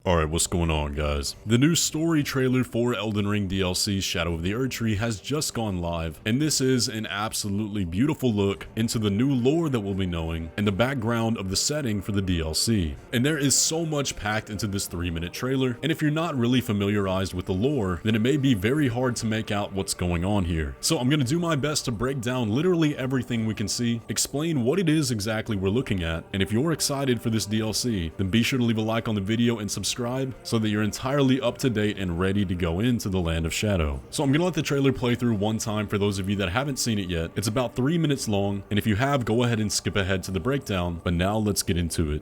Alright, what's going on, guys? The new story trailer for Elden Ring DLC Shadow of the Erdtree has just gone live, and this is an absolutely beautiful look into the new lore that we'll be knowing and the background of the setting for the DLC. And there is so much packed into this 3-minute trailer, and if you're not really familiarized with the lore, then it may be very hard to make out what's going on here. So I'm gonna do my best to break down literally everything we can see, explain what it is exactly we're looking at, and if you're excited for this DLC, then be sure to leave a like on the video and subscribe so that you're entirely up to date and ready to go into the Land of Shadow. So I'm gonna let the trailer play through one time for those of you that haven't seen it yet. It's about 3 minutes long, and if you have, go ahead and skip ahead to the breakdown, but now let's get into it.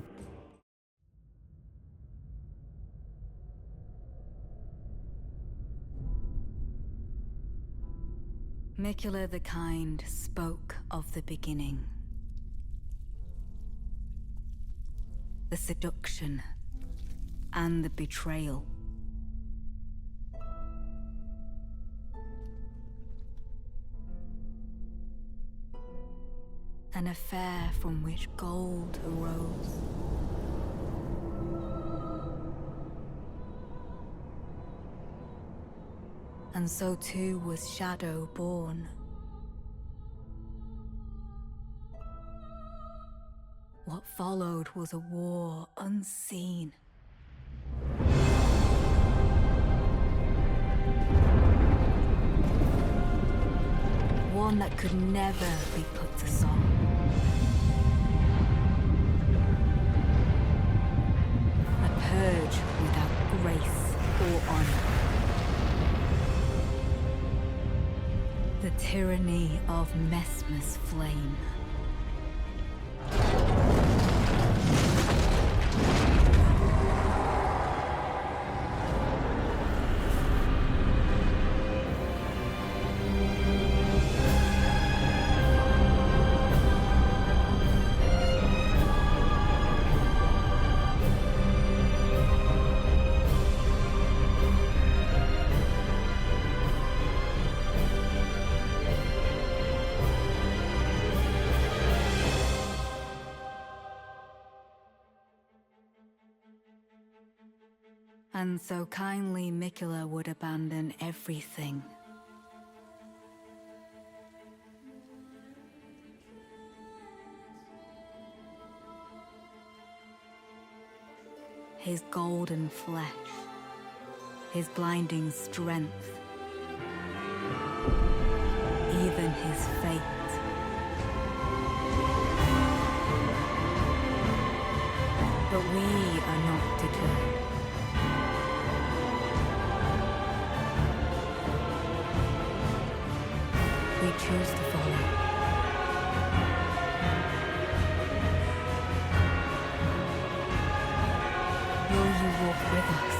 Mikula the Kind spoke of the beginning. The seduction and the betrayal. An affair from which gold arose. And so too was Shadow born. What followed was a war unseen. One that could never be put to song. A purge without grace or honor. The tyranny of Messmer's flame. And so kindly Mikula would abandon everything. His golden flesh, his blinding strength, even his fate. But we are not deterred. We choose to follow. Will you walk with us?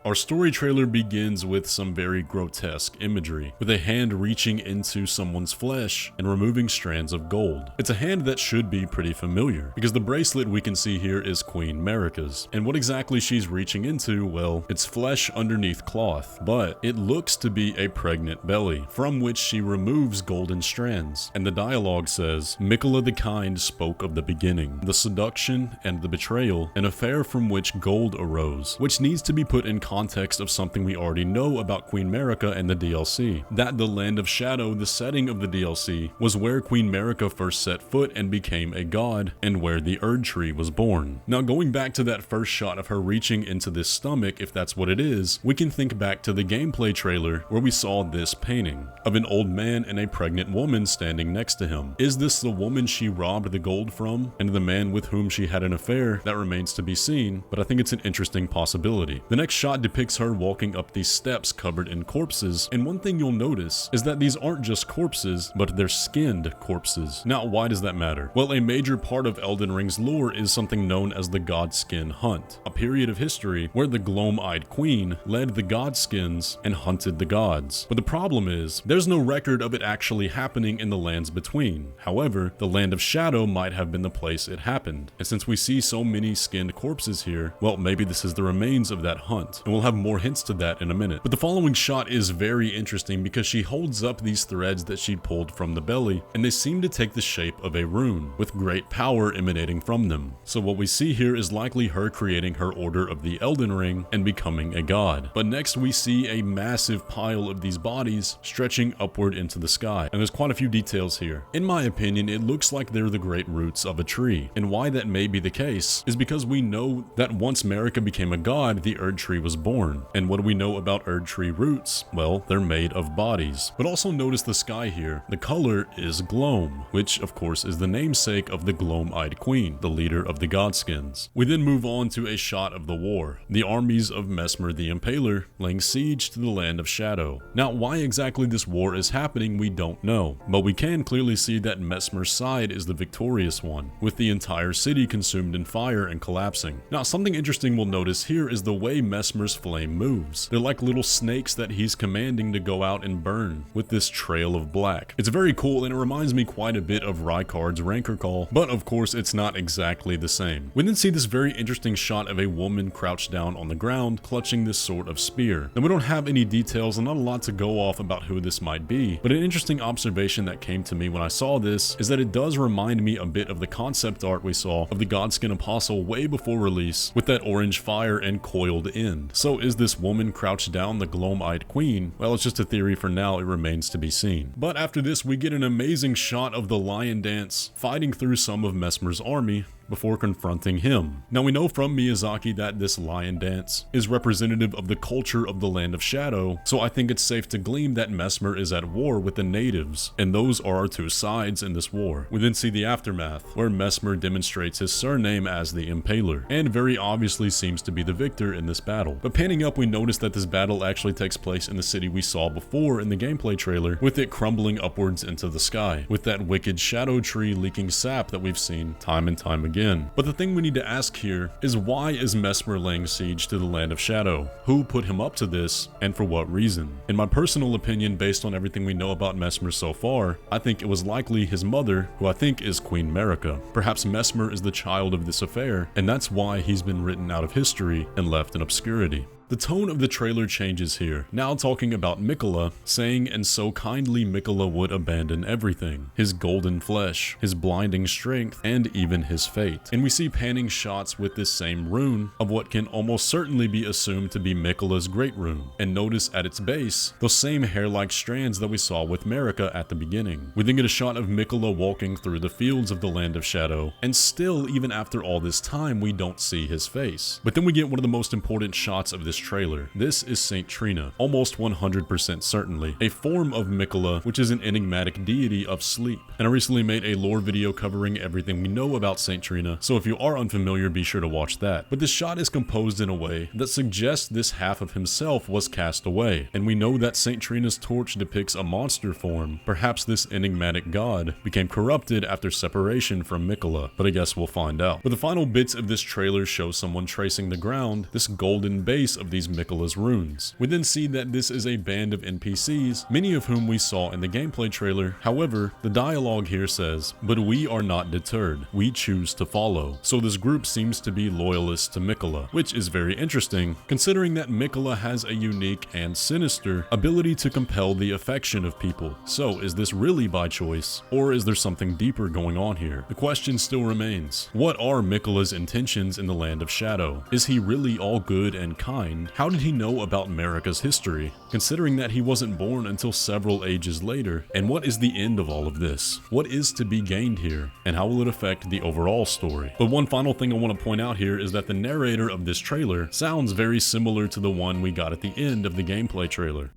Our story trailer begins with some very grotesque imagery, with a hand reaching into someone's flesh and removing strands of gold. It's a hand that should be pretty familiar, because the bracelet we can see here is Queen Marika's. And what exactly she's reaching into, well, it's flesh underneath cloth, but it looks to be a pregnant belly, from which she removes golden strands. And the dialogue says, Mikula the Kind spoke of the beginning, the seduction and the betrayal, an affair from which gold arose, which needs to be put in context of something we already know about Queen Marika and the DLC. That the Land of Shadow, the setting of the DLC, was where Queen Marika first set foot and became a god, and where the Erdtree was born. Now going back to that first shot of her reaching into this stomach, if that's what it is, we can think back to the gameplay trailer where we saw this painting of an old man and a pregnant woman standing next to him. Is this the woman she robbed the gold from, and the man with whom she had an affair? That remains to be seen, but I think it's an interesting possibility. The next shot depicts her walking up these steps covered in corpses, and one thing you'll notice is that these aren't just corpses, but they're skinned corpses. Now, why does that matter? Well, a major part of Elden Ring's lore is something known as the Godskin Hunt, a period of history where the Gloam-Eyed Queen led the Godskins and hunted the gods. But the problem is, there's no record of it actually happening in the lands between. However, the Land of Shadow might have been the place it happened, and since we see so many skinned corpses here, well, maybe this is the remains of that hunt, and we'll we'll have more hints to that in a minute. But the following shot is very interesting because she holds up these threads that she pulled from the belly, and they seem to take the shape of a rune, with great power emanating from them. So what we see here is likely her creating her Order of the Elden Ring and becoming a god. But next we see a massive pile of these bodies stretching upward into the sky, and there's quite a few details here. In my opinion, it looks like they're the great roots of a tree, and why that may be the case is because we know that once Marika became a god, the Erdtree was born. And what do we know about Erdtree roots? Well, they're made of bodies. But also notice the sky here. The color is Gloam, which of course is the namesake of the Gloam-eyed queen, the leader of the Godskins. We then move on to a shot of the war, the armies of Messmer the Impaler laying siege to the land of Shadow. Now, why exactly this war is happening, we don't know, but we can clearly see that Messmer's side is the victorious one, with the entire city consumed in fire and collapsing. Now, something interesting we'll notice here is the way Messmer's flame moves. They're like little snakes that he's commanding to go out and burn, with this trail of black. It's very cool, and it reminds me quite a bit of Rykard's Rancor Call, but of course it's not exactly the same. We then see this very interesting shot of a woman crouched down on the ground, clutching this sort of spear. Now, we don't have any details and not a lot to go off about who this might be, but an interesting observation that came to me when I saw this is that it does remind me a bit of the concept art we saw of the Godskin Apostle way before release, with that orange fire and coiled end. So is this woman crouched down the Gloam-eyed queen? Well, it's just a theory for now, it remains to be seen. But after this, we get an amazing shot of the lion dance fighting through some of Messmer's army before confronting him. Now, we know from Miyazaki that this lion dance is representative of the culture of the Land of Shadow, so I think it's safe to glean that Messmer is at war with the natives, and those are our two sides in this war. We then see the aftermath, where Messmer demonstrates his surname as the Impaler, and very obviously seems to be the victor in this battle. But panning up, we notice that this battle actually takes place in the city we saw before in the gameplay trailer, with it crumbling upwards into the sky, with that wicked shadow tree leaking sap that we've seen time and time again. But the thing we need to ask here is, why is Messmer laying siege to the Land of Shadow? Who put him up to this, and for what reason? In my personal opinion, based on everything we know about Messmer so far, I think it was likely his mother, who I think is Queen Marika. Perhaps Messmer is the child of this affair, and that's why he's been written out of history and left in obscurity. The tone of the trailer changes here, now talking about Miquella, saying, "And so kindly Miquella would abandon everything, his golden flesh, his blinding strength, and even his fate." And we see panning shots with this same rune of what can almost certainly be assumed to be Miquella's great rune. And notice at its base, those same hair-like strands that we saw with Marika at the beginning. We then get a shot of Miquella walking through the fields of the Land of Shadow, and still, even after all this time, we don't see his face. But then we get one of the most important shots of this trailer. This is Saint Trina, almost 100% certainly, a form of Miquella, which is an enigmatic deity of sleep. And I recently made a lore video covering everything we know about Saint Trina, so if you are unfamiliar, be sure to watch that. But this shot is composed in a way that suggests this half of himself was cast away, and we know that Saint Trina's torch depicts a monster form. Perhaps this enigmatic god became corrupted after separation from Miquella, but I guess we'll find out. But the final bits of this trailer show someone tracing the ground, this golden base of these Miquella's runes. We then see that this is a band of NPCs, many of whom we saw in the gameplay trailer. However, the dialogue here says, "But we are not deterred, we choose to follow." So this group seems to be loyalists to Miquella, which is very interesting, considering that Miquella has a unique and sinister ability to compel the affection of people. So is this really by choice, or is there something deeper going on here? The question still remains, what are Miquella's intentions in the Land of Shadow? Is he really all good and kind? How did he know about Marika's history, considering that he wasn't born until several ages later? And what is the end of all of this? What is to be gained here, and how will it affect the overall story? But one final thing I want to point out here is that the narrator of this trailer sounds very similar to the one we got at the end of the gameplay trailer.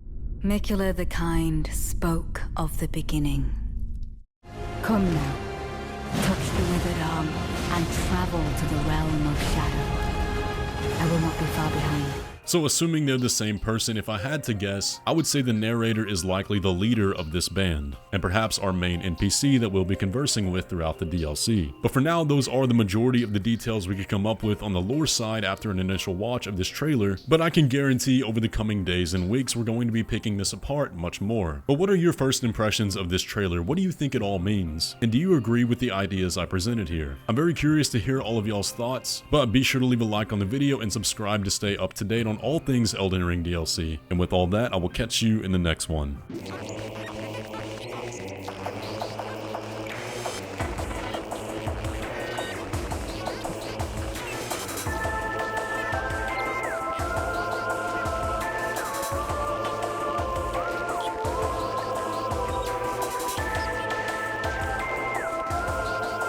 Miquella the Kind spoke of the beginning. Come now, touch the withered arm, and travel to the realm of Shadow. I will not be far behind. So assuming they're the same person, if I had to guess, I would say the narrator is likely the leader of this band, and perhaps our main NPC that we'll be conversing with throughout the DLC. But for now, those are the majority of the details we could come up with on the lore side after an initial watch of this trailer, but I can guarantee over the coming days and weeks we're going to be picking this apart much more. But what are your first impressions of this trailer? What do you think it all means? And do you agree with the ideas I presented here? I'm very curious to hear all of y'all's thoughts, but be sure to leave a like on the video and subscribe to stay up to date on on all things Elden Ring DLC. And with all that, I will catch you in the next one.